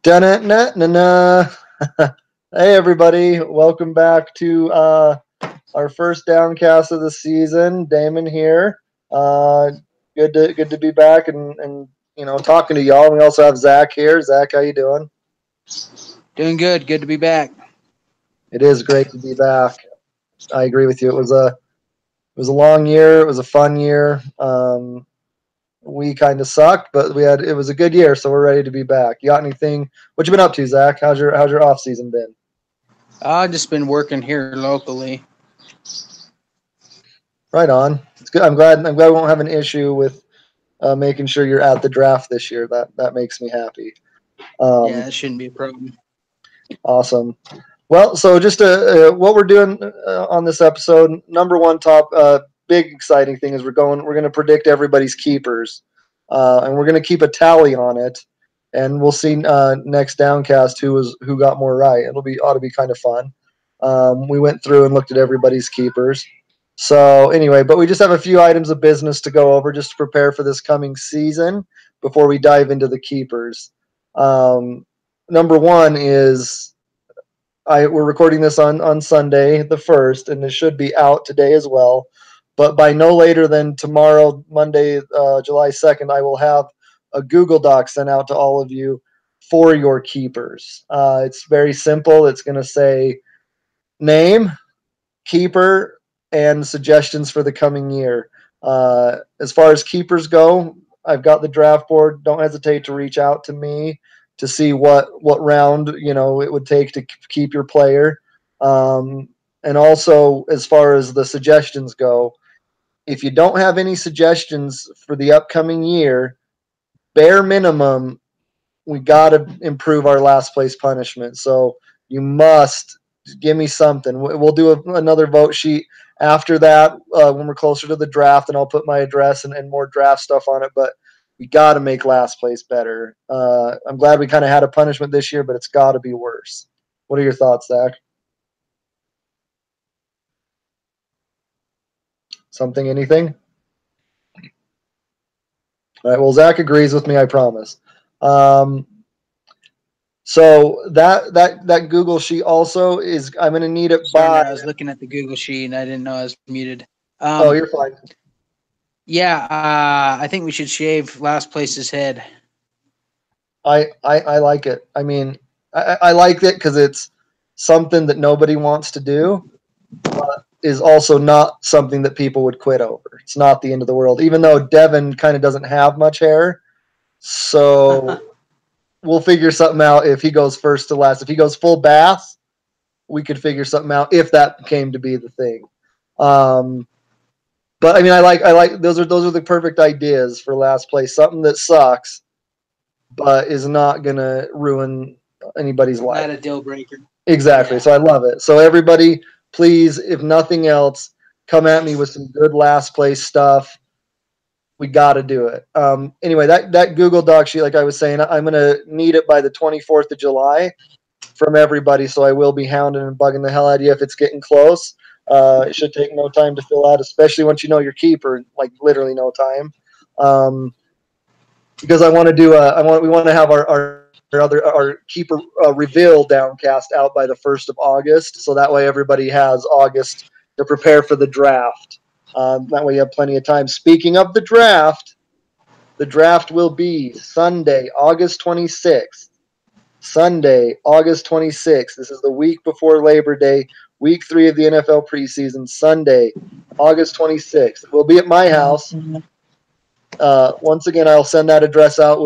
Dun-na-na-na-na. Hey everybody, welcome back to our first downcast of the season. Damon here. Uh, good to be back and talking to y'all. We also have Zach here. Zach, how you doing? Doing good. Good to be back. It is great to be back. I agree with you. It was a long year. It was a fun year. We kind of sucked, but it was a good year, so we're ready to be back. You got anything? What you been up to, Zach? How's your off season been? I've just been working here locally. Right on. It's good. I'm glad we won't have an issue with making sure you're at the draft this year. That makes me happy. Yeah, Um, it shouldn't be a problem. awesome. Well, so just what we're doing on this episode. Number one big exciting thing is we're going to predict everybody's keepers, and we're going to keep a tally on it, and we'll see next downcast who got more right. Ought to be kind of fun. We went through and looked at everybody's keepers. So anyway, but we just have a few items of business to go over just to prepare for this coming season before we dive into the keepers. Number one is we're recording this on Sunday the 1st, and it should be out today as well. But by no later than tomorrow, Monday, July 2nd, I will have a Google Doc sent out to all of you for your keepers. It's very simple. It's going to say name, keeper, and suggestions for the coming year. As far as keepers go, I've got the draft board. Don't hesitate to reach out to me to see what round it would take to keep your player. And also, as far as the suggestions go, if you don't have any suggestions for the upcoming year, bare minimum, we got to improve our last place punishment. So you must give me something. We'll do another vote sheet after that when we're closer to the draft, and I'll put my address and more draft stuff on it. But we got to make last place better. I'm glad we kind of had a punishment this year, but it's got to be worse. What are your thoughts, Zach? Something, anything? All right. Well, Zach agrees with me. I promise. Um, so that Google sheet also is. I'm going to need it Sorry, by. I was looking at the Google sheet and I didn't know I was muted. Oh, you're fine. Yeah, I think we should shave last place's head. I like it. I mean, I like it because it's something that nobody wants to do, but is also not something that people would quit over. It's not the end of the world, even though Devin kind of doesn't have much hair. So we'll figure something out if he goes first to last. If he goes full bath, we could figure something out if that came to be the thing. But I mean, I like those are the perfect ideas for last place. Something that sucks but is not gonna ruin anybody's life. Not a deal breaker. Exactly. Yeah. So I love it. So everybody, please, if nothing else, come at me with some good last place stuff. We got to do it. Anyway, that Google Doc sheet, like I was saying, I'm gonna need it by the 24th of July from everybody. So I will be hounding and bugging the hell out of you if it's getting close. It should take no time to fill out, especially once you know your keeper, like literally no time. Because I want to do we want to have our keeper reveal downcast out by the 1st of August, so that way everybody has August to prepare for the draft. That way you have plenty of time. Speaking of the draft will be Sunday, August 26th. Sunday, August 26th. This is the week before Labor Day, week 3 of the NFL preseason. Sunday, August 26th. We'll be at my house. Once again, I'll send that address out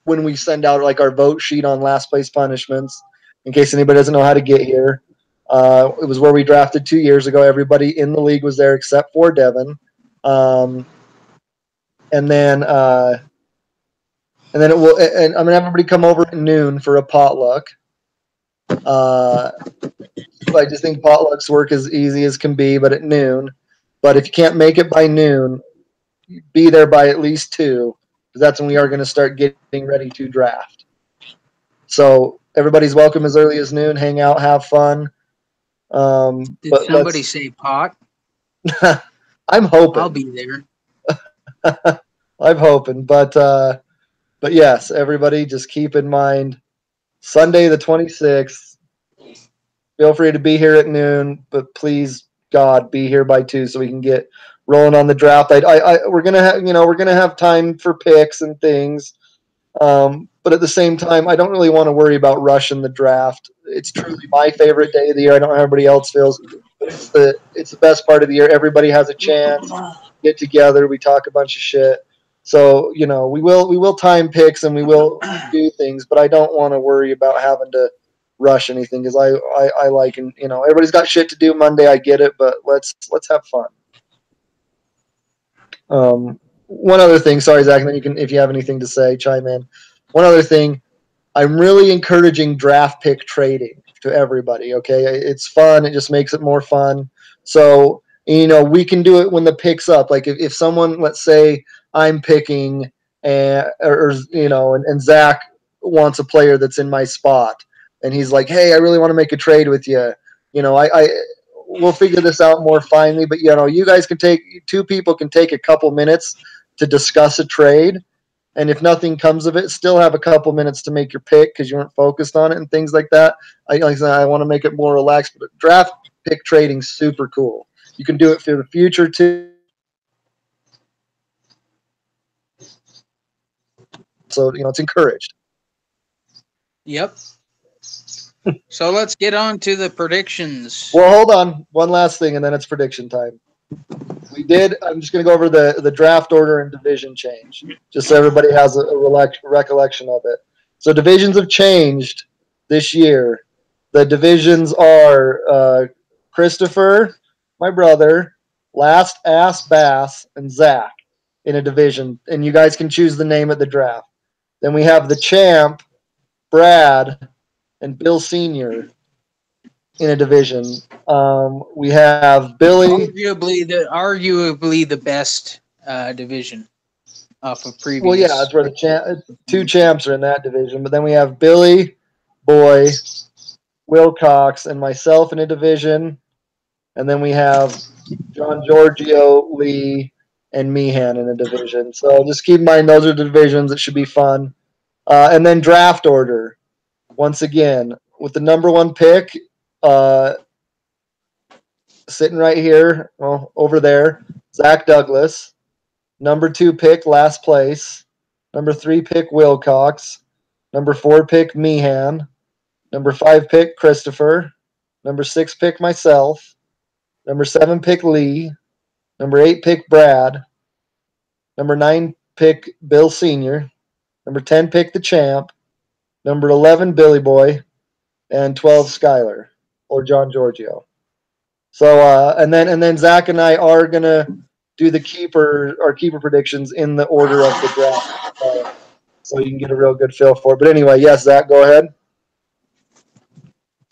when we send out like our vote sheet on last place punishments, in case anybody doesn't know how to get here. It was where we drafted 2 years ago. Everybody in the league was there except for Devin. And then it will. And I'm gonna have everybody come over at noon for a potluck. I just think potlucks work as easy as can be, but at noon. But if you can't make it by noon, be there by at least 2, because that's when we are going to start getting ready to draft. So everybody's welcome as early as noon. Hang out, have fun. Did But somebody say pot? I'm hoping. I'll be there. I'm hoping, but But yes, everybody just keep in mind Sunday the 26th. Feel free to be here at noon, but please, God, be here by 2 so we can get rolling on the draft. We're gonna have, we're gonna have time for picks and things, but at the same time, I don't really want to worry about rushing the draft. It's truly my favorite day of the year. I don't know how everybody else feels, but it's the best part of the year. Everybody has a chance, get together, we talk a bunch of shit. So we will time picks and we will do things, but I don't want to worry about having to rush anything because I like, and everybody's got shit to do Monday. I get it, but let's have fun. One other thing, sorry Zach, and then you can, if you have anything to say, chime in. One other thing, I'm really encouraging draft pick trading to everybody. Okay, it's fun. It just makes it more fun. So we can do it when the pick's up. Like if someone, let's say I'm picking, and Zach wants a player that's in my spot, and he's like, hey, I really want to make a trade with you. I we'll figure this out more finely. But you guys can take, two people can take a couple minutes to discuss a trade, and if nothing comes of it, still have a couple minutes to make your pick because you weren't focused on it and things like that. Like I said, I want to make it more relaxed, but draft pick trading's super cool. You can do it for the future too. So it's encouraged. Yep. So let's get on to the predictions. Well, hold on. One last thing, and then it's prediction time. I'm just going to go over the draft order and division change, just so everybody has a recollection of it. So divisions have changed this year. The divisions are Christopher, my brother, Last Ass Bass, and Zach in a division, and you guys can choose the name at the draft. Then we have the champ, Brad, and Bill Senior in a division. We have Billy. Arguably the best division off of Well, yeah, previous. it's where two champs are in that division. But then we have Billy, Boy, Wilcox, and myself in a division. And then we have John Giorgio, Lee, and Meehan in a division. So just keep in mind those are the divisions. It should be fun. And then draft order. Once again, with the number one pick, uh, sitting right here, well, over there, Zach Douglas. Number 2 pick, last place. Number 3 pick, Wilcox. Number 4 pick, Meehan. Number 5 pick, Christopher. Number 6 pick, myself. Number 7 pick, Lee. Number 8 pick, Brad. Number 9 pick, Bill Sr. Number 10 pick, the champ. Number 11, Billy Boy. And 12, Skyler or John Giorgio. So and then Zach and I are gonna do our keeper predictions in the order of the draft, so you can get a real good feel for it. But anyway, yes, Zach, go ahead.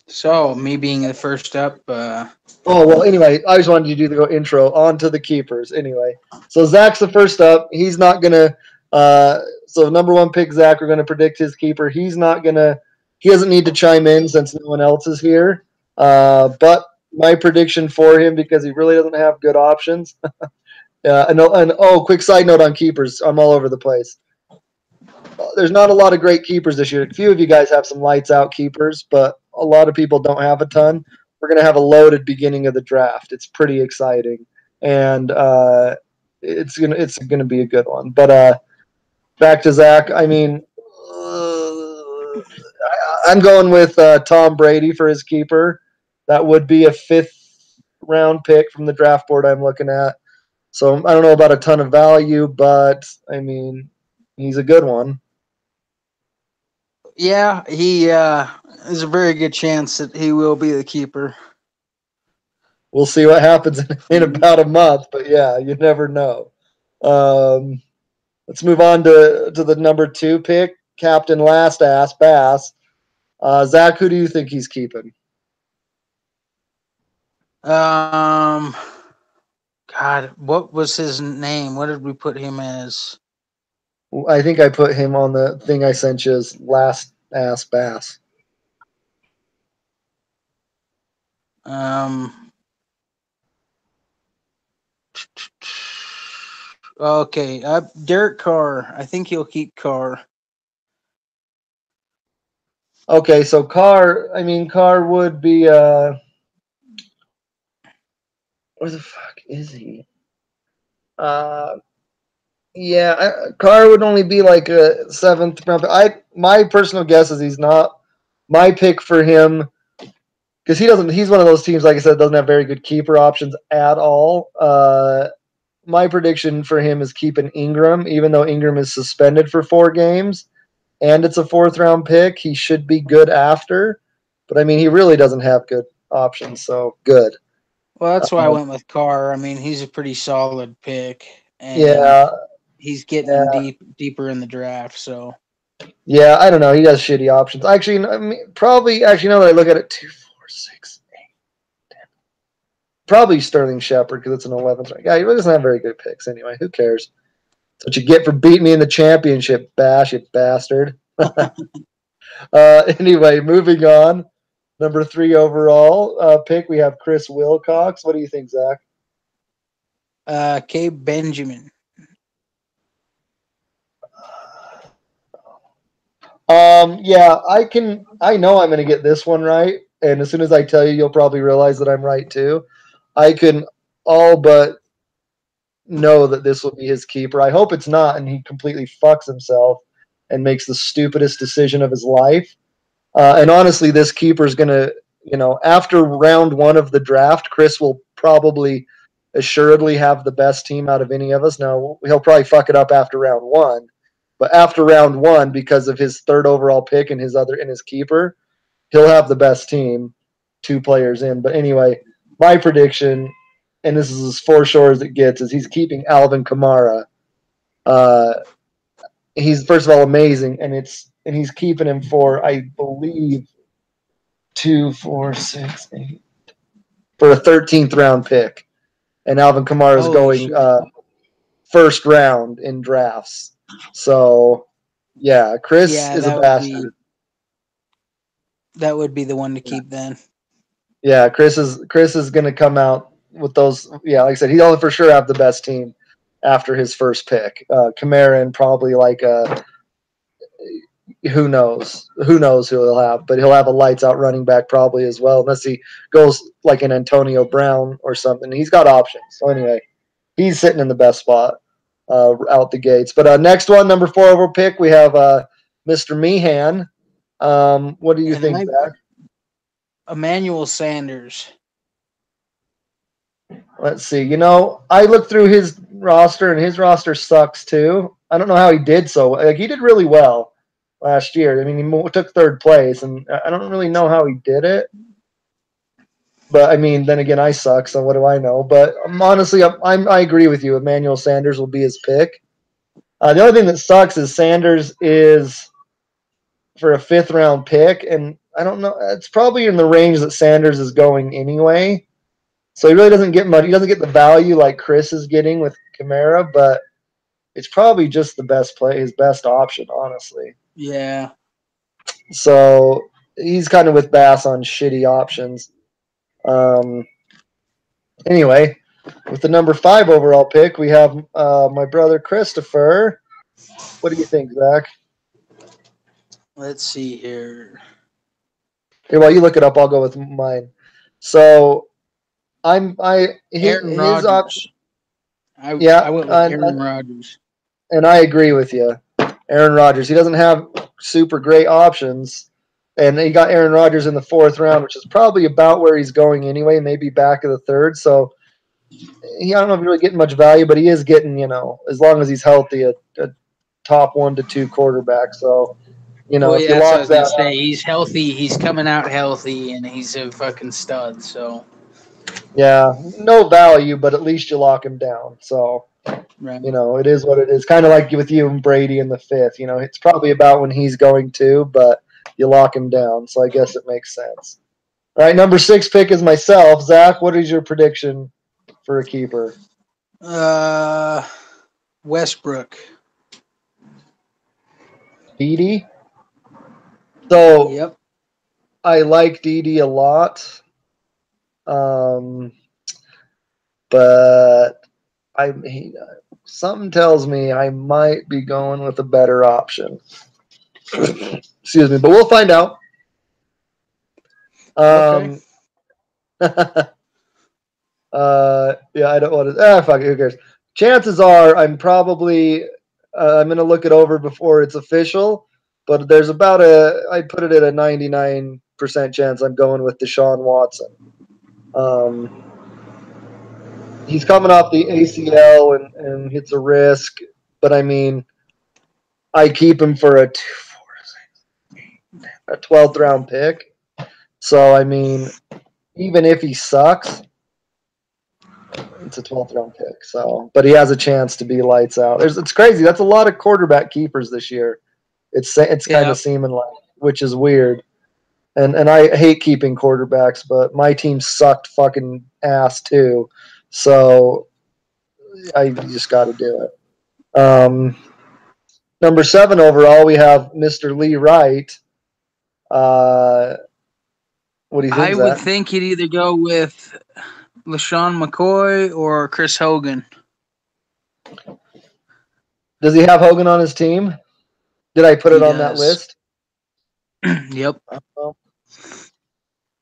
So me being the first up. Oh well, anyway, I just wanted you to do the intro on to the keepers. Anyway, so Zach's the first up. He's not gonna. So number 1 pick, Zach. We're gonna predict his keeper. He's not gonna. He doesn't need to chime in since no one else is here. But my prediction for him, because he really doesn't have good options. Quick side note on keepers. I'm all over the place. There's not a lot of great keepers this year. A few of you guys have some lights out keepers, but a lot of people don't have a ton. We're going to have a loaded beginning of the draft. It's pretty exciting, and it's gonna be a good one. But back to Zach. I mean, I'm going with Tom Brady for his keeper. That would be a 5th-round pick from the draft board I'm looking at. So I don't know about a ton of value, but I mean, he's a good one. Yeah, he there's a very good chance that he will be the keeper. We'll see what happens in about a month, but yeah, you never know. Let's move on to the number 2 pick, Captain Last Ass Bass. Zach, who do you think he's keeping? God, what was his name? What did we put him as? I think I put him on the thing I sent you as Last Ass Bass. Okay, Derek Carr. I think he'll keep Carr. Okay, so Carr. I mean, Carr would be. Where the fuck is he? Uh, yeah, Carr would only be like a seventh round. My personal guess is he's not. My pick for him because he doesn't. He's one of those teams, like I said, doesn't have very good keeper options at all. My prediction for him is keeping Ingram, even though Ingram is suspended for 4 games, and it's a fourth round pick. He should be good after, but I mean, he really doesn't have good options. So good. Well, that's why I Um, went with Carr. I mean, he's a pretty solid pick, and yeah, he's getting them yeah. deeper in the draft. So Yeah, I don't know. He has shitty options. Actually, I mean, probably. Actually, now that I look at it, 2, 4, 6, 8. Probably Sterling Shepard because it's an 11th rank. Yeah, he really doesn't have very good picks anyway. Who cares? That's what you get for beating me in the championship, Bash, you bastard. Anyway, moving on. Number 3 overall pick, we have Chris Wilcox. What do you think, Zach? Cabe Benjamin. Yeah, I can. I know I'm going to get this one right, and as soon as I tell you, you'll probably realize that I'm right too. I can all but know that this will be his keeper. I hope it's not, and he completely fucks himself and makes the stupidest decision of his life. And honestly, this keeper is going to, after round 1 of the draft, Chris will probably assuredly have the best team out of any of us. Now, he'll probably fuck it up after round 1, but after round 1, because of his third overall pick and his keeper, he'll have the best team, 2 players in. But anyway, my prediction, and this is as foreshore as it gets, is he's keeping Alvin Kamara. Uh, he's first of all amazing, and he's keeping him for, I believe, 2, 4, 6, 8 for a 13th round pick, and Alvin Kamara is Holy going shit! first round in drafts. So yeah, Chris Yeah, is a bastard. that would be the one to keep then. Yeah, Chris is going to come out with those. Yeah, like I said, he'll for sure have the best team after his first pick. Kamara and probably like who knows who he'll have, but he'll have a lights out running back probably as well, unless he goes like an Antonio Brown or something. He's got options. So anyway, he's sitting in the best spot out the gates. But next one, number 4 over pick, we have Mr. Meehan. What do you And think, my Zach? Emmanuel Sanders. Let's see. I looked through his roster, and his roster sucks too. I don't know how he did so. Like he did really well last year. I mean, he took third place, and I don't really know how he did it. But I mean, then again, I suck, so what do I know? But honestly, I agree with you. Emmanuel Sanders will be his pick. The only thing that sucks is Sanders is for a 5th round pick, and I don't know. It's probably in the range that Sanders is going anyway. So he really doesn't get much. He doesn't get the value like Chris is getting with Kamara, but it's probably just the best play, his best option, honestly. Yeah. So he's kind of with Bass on shitty options. Um, anyway, with the number 5 overall pick, we have my brother Christopher. What do you think, Zach? Let's see here. Here, while you look it up, I'll go with mine. So Aaron his option. Rodgers. I Yeah, I went with Aaron Rodgers. and I agree with you. Aaron Rodgers. He doesn't have super great options, and he got Aaron Rodgers in the 4th round, which is probably about where he's going anyway. Maybe back of the 3rd. So I don't know if he's really getting much value, but he is getting, as long as he's healthy, a top 1 to 2 quarterback. So Well, if yeah, you that's what I lock was gonna that say. up, He's healthy. He's coming out healthy, and he's a fucking stud. So, yeah, no value, but at least you lock him down. So right. it is what it is. Kind of like with you and Brady in the 5th. It's probably about when he's going to, but you lock him down. So I guess it makes sense. All right, number 6 pick is myself. Zach, what is your prediction for a keeper? Westbrook. Dede. So Yep. I like Dede a lot, um, but something tells me I might be going with a better option. Excuse me, but we'll find out. Okay. Um, yeah, I don't want to. Fuck it, who cares? Chances are, I'm going to look it over before it's official, but there's about I put it at a 99% chance I'm going with Deshaun Watson. Um, he's coming off the ACL and it's a risk, but I mean, I keep him for a 12th round pick. So, I mean, even if he sucks, it's a 12th round pick. So, but he has a chance to be lights out. It's crazy. That's a lot of quarterback keepers this year. It's kind Yeah. of seeming like, which is weird. And I hate keeping quarterbacks, but my team sucked fucking ass too. So I just got to do it. Number 7 overall, we have Mr. Lee Wright. What do you think, I would Zach? think he'd either go with LaShawn McCoy or Chris Hogan. Does he have Hogan on his team? Did I put He it on that does. list? Yep. Well,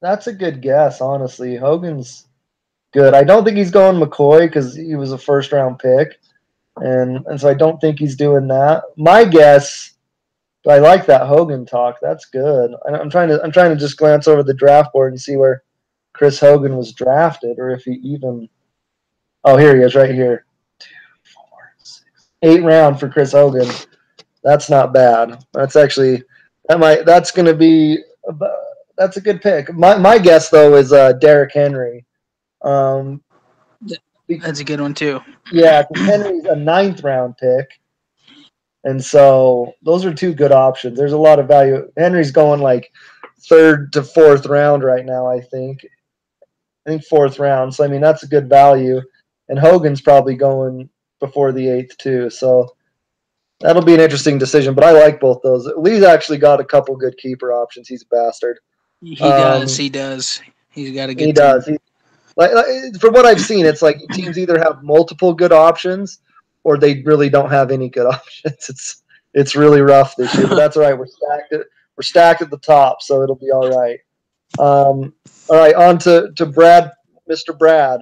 that's a good guess, honestly. Hogan's good. I don't think he's going McCoy because he was a first round pick, and so I don't think he's doing that. My guess, I like that Hogan talk. That's good. I'm trying to just glance over the draft board and see where Chris Hogan was drafted, or if he even. Oh, here he is, right here. 2, 4, 6, 8th round for Chris Hogan. That's not bad. That's actually that's going to be that's a good pick. My guess though is Derrick Henry. Um, That's a good one too. yeah, because Henry's a 9th round pick, and so those are two good options. There's a lot of value. Henry's going like 3rd to 4th round right now. I think 4th round. So I mean that's a good value, and Hogan's probably going before the 8th too. So that'll be an interesting decision. But I like both those. Lee's actually got a couple good keeper options. He's a bastard. He does. Um, He does. He's got a he good team. does. Like from what I've seen, it's like teams either have multiple good options or they really don't have any good options. It's really rough this year, but that's all right. We're stacked at the top, so it'll be all right. All right, on to Brad, Mr. Brad.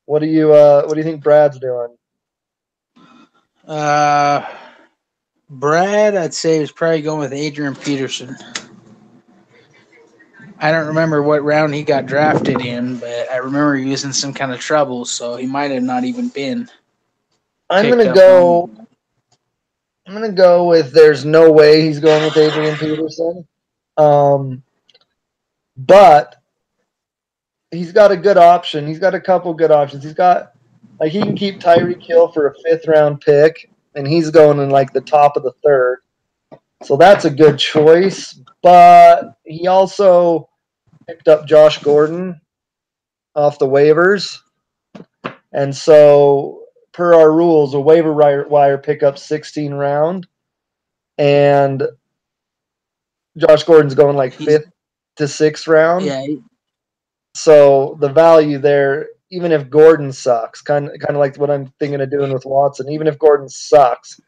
What do you think Brad's doing? Uh, Brad, I'd say is probably going with Adrian Peterson. I don't remember what round he got drafted in, but I remember he was in some kind of trouble, so he might have not even been I'm picked gonna up long. go. I'm gonna go with. There's no way he's going with Adrian Peterson. Um, but he's got a good option. He's got a couple good options. He's got like he can keep Tyreek Hill for a 5th round pick, and he's going in like the top of the 3rd. So that's a good choice. But he also picked up Josh Gordon off the waivers, and so per our rules, a waiver wire pickup 16 round, and Josh Gordon's going like He's 5th to 6th round. yeah, So the value there, even if Gordon sucks, kind of like what I'm thinking of doing with Watson. Even if Gordon sucks,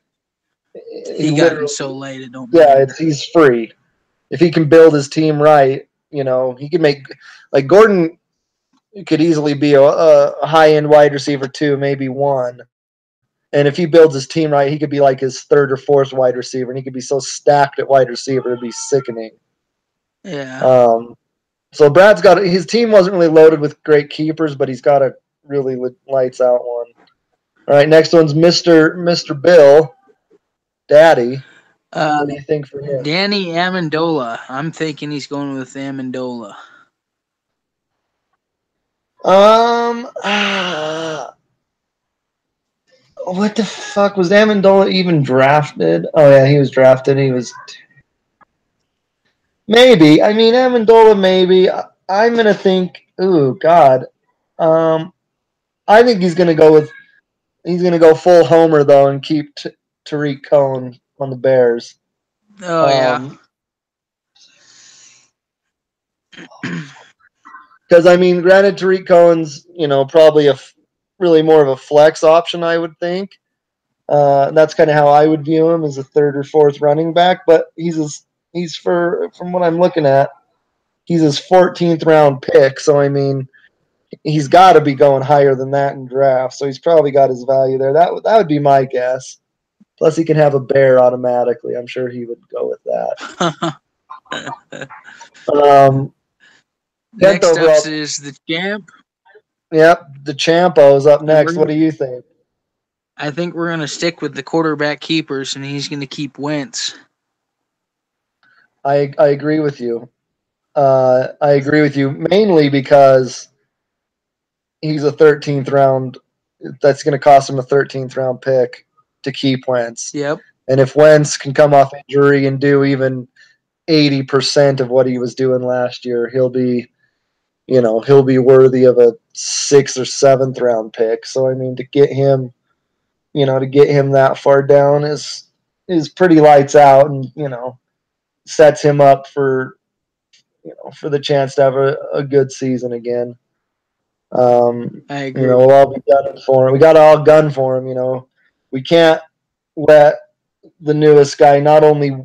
he he got him literally, so late it don't yeah, matter. he's free. If he can build his team right, he can make like Gordon could easily be a high end wide receiver 2, maybe 1. And if he builds his team right, he could be like his 3rd or 4th wide receiver, and he could be so stacked at wide receiver, it'd be sickening. Yeah. Um, So Brad's got his team wasn't really loaded with great keepers, but he's got a really lights out one. All right, next one's Mr. Bill, Daddy. Uh, What do you think for him? Danny Amendola. I'm thinking he's going with Amendola. What the fuck was Amendola even drafted? Oh yeah, he was drafted. He was maybe. I mean, Amendola maybe. I'm gonna think. Ooh, God. Um, I think he's gonna go with. He's gonna go full homer though and keep Tariq Cohen on the Bears. Oh yeah. Um, Because I mean, granted, Tariq Cohen's probably really more of a flex option, I would think. That's kind of how I would view him as a 3rd or 4th running back. But he's from what I'm looking at, he's his 14th round pick. So I mean, he's got to be going higher than that in draft. So he's probably got his value there. That would be my guess. Plus, he can have a bear automatically. I'm sure he would go with that. 10th Next up overall. is the champ. Yep, the Champo's up And next. What do you think? I think we're going to stick with the quarterback keepers, and he's going to keep Wentz. I agree with you. I agree with you mainly because he's a 13th round. That's going to cost him a 13th round pick to keep Wentz. Yep. And if Wentz can come off injury and do even 80% of what he was doing last year, he'll be worthy of a 6th or 7th round pick. So I mean, to get him that far down is pretty lights out, and sets him up for the chance to have a good season again. I agree. We'll all be gunning for him. We got to all gun for him. We can't let the newest guy. Not only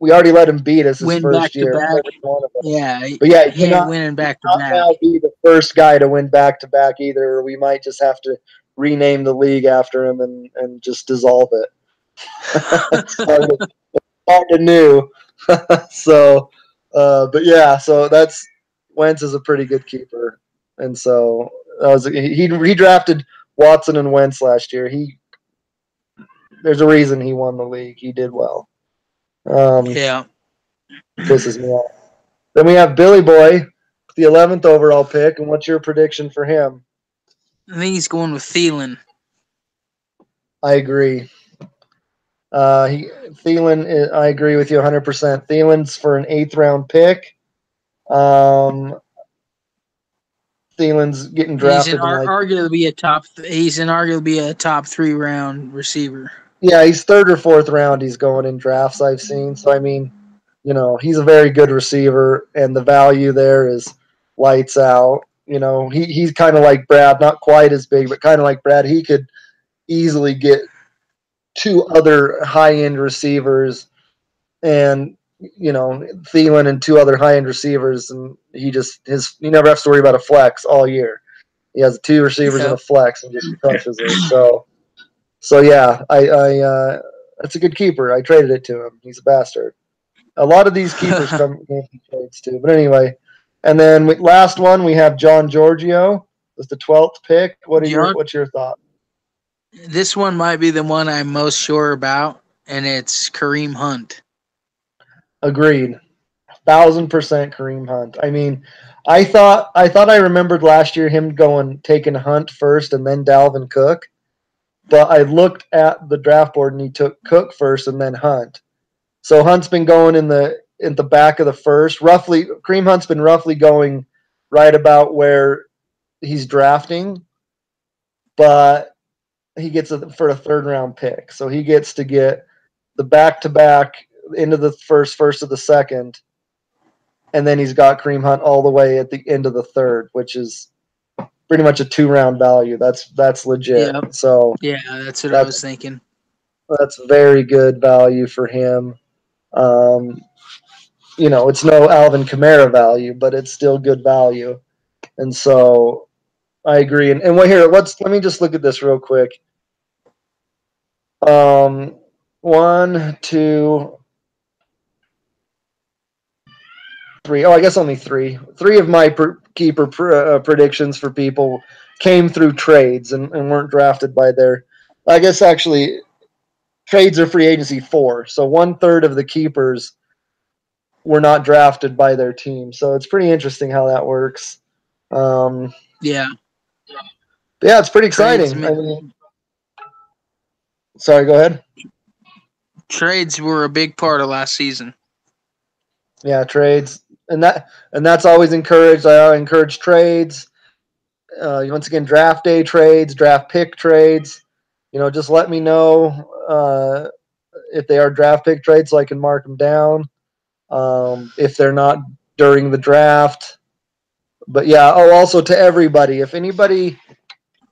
we already let him beat us his Win first year, back-to-back. every one of us. Yeah, But yeah, he ain't winning back-to-back. Now be the first guy to win back-to-back either. Or we might just have to rename the league after him and just dissolve it. Start anew. So, but yeah, so that's Wentz is a pretty good keeper, and so he drafted Watson and Wentz last year. There's a reason he won the league. He did well. Yeah. Pisses me off. Then we have Billy Boy, the 11th overall pick, and what's your prediction for him? I think he's going with Thielen. I agree. Thielen, I agree with you 100%. Thielen's for an 8th round pick. Thielen's getting drafted. He's arguably a top 3 round receiver. Yeah, he's 3rd or 4th round. He's going in drafts I've seen. So I mean, he's a very good receiver, and the value there is lights out. He's kind of like Brad, not quite as big, but kind of like Brad. He could easily get 2 other high-end receivers, and Thielen and 2 other high-end receivers, and he never has to worry about a flex all year. He has 2 receivers and a flex, and just crushes it. So yeah, I that's a good keeper. I traded it to him. He's a bastard. A lot of these keepers come from trades too. But anyway, and then last one we have John Giorgio. Was the 12th pick. What's your thought? This one might be the one I'm most sure about, and it's Kareem Hunt. Agreed. 1,000% Kareem Hunt. I mean, I thought I remembered last year him taking Hunt first and then Dalvin Cook, but I looked at the draft board and he took Cook first and then Hunt. So Hunt's been going in the back of the first. Roughly, Kareem Hunt's been roughly going right about where he's drafting, but he gets for a 3rd round pick. So he gets to get the back-to-back into the first of the second, and then he's got Kareem Hunt all the way at the end of the 3rd, which is pretty much a 2-round value. That's legit. Yep. So yeah, that's what I was thinking. That's very good value for him. It's no Alvin Kamara value, but it's still good value. And so I agree. And let me just look at this real quick. 1, 2, 3. Oh, I guess only 3. 3 of my keeper predictions for people came through trades and weren't drafted by their. I guess actually, trades are free agency 4. So 1/3 of the keepers were not drafted by their team. So it's pretty interesting how that works. Yeah, it's pretty exciting. Sorry, go ahead. Trades were a big part of last season. Yeah, trades, and that's always encouraged. I encourage trades. Once again, draft day trades, draft pick trades. Just let me know if they are draft pick trades so I can mark them down. If they're not during the draft. But yeah, also to everybody, if anybody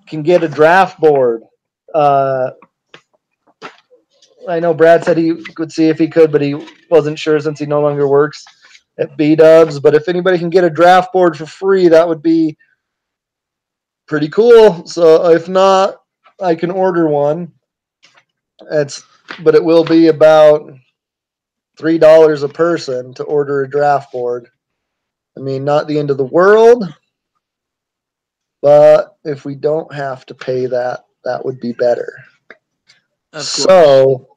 can get a draft board, I know Brad said he could see if he could, but he wasn't sure since he no longer works at B-Dubs. But if anybody can get a draft board for free, that would be pretty cool. So if not, I can order one. But it will be about $3 a person to order a draft board. I mean, not the end of the world, but if we don't have to pay that, that would be better. Of course. So,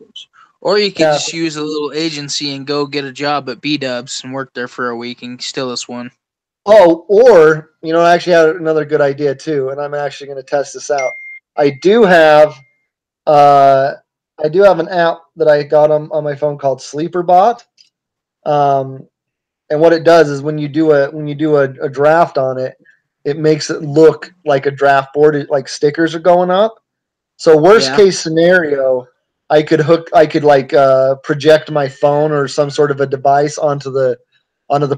or you could just use a little agency and go get a job at B-Dubs and work there for a week and steal us one. Oh, or, I actually had another good idea too, and I'm actually going to test this out. I do have an app that I got on my phone called SleeperBot. And what it does is when you do a draft on it, it makes it look like a draft board, like stickers are going up. So worst case scenario, I could project my phone or some sort of a device onto the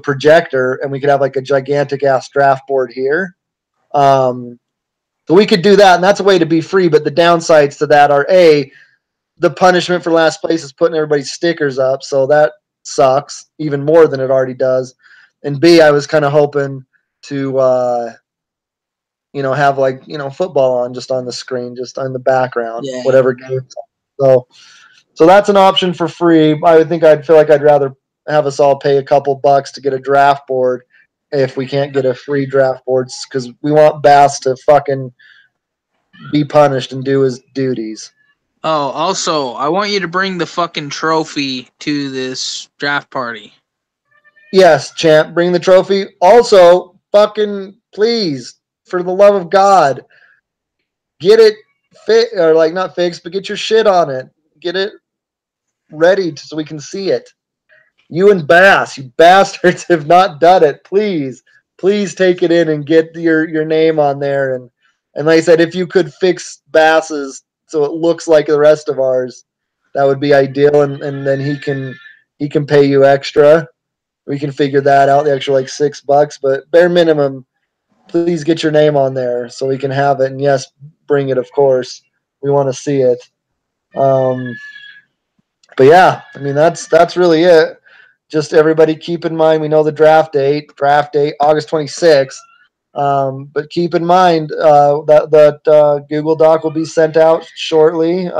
projector, and we could have like a gigantic ass draft board here. So we could do that, and that's a way to be free. But the downsides to that are the punishment for last place is putting everybody's stickers up, so that sucks even more than it already does. And B, I was kind of hoping to have football on just on the screen, just on the background, whatever game. So that's an option for free. I'd feel like I'd rather have us all pay a couple bucks to get a draft board if we can't get a free draft board, because we want Bass to fucking be punished and do his duties. Oh, also, I want you to bring the fucking trophy to this draft party. Yes, champ, bring the trophy. Also, fucking please, for the love of God, get it not fixed, but get your shit on it. Get it ready so we can see it. You and Bass, you bastards, have not done it. Please take it in and get your name on there. And like I said, if you could fix Bass's so it looks like the rest of ours, that would be ideal. And then he can pay you extra. We can figure that out, the extra like $6, but bare minimum, please get your name on there so we can have it. And yes, bring it, of course. We want to see it. But yeah, I mean, that's really it. Just everybody keep in mind, we know the draft date, August 26th. But keep in mind that Google Doc will be sent out shortly.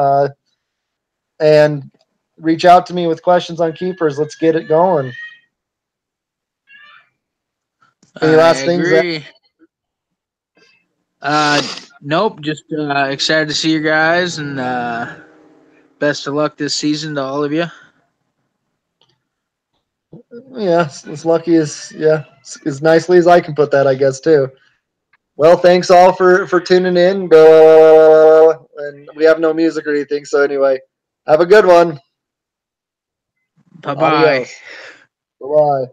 And reach out to me with questions on keepers. Let's get it going. Any last things? Agree. Nope. Just excited to see you guys, and best of luck this season to all of you. Yeah, as lucky as as nicely as I can put that, I guess too. Well, thanks all for tuning in. And we have no music or anything, so anyway, have a good one. Bye bye. Bye bye.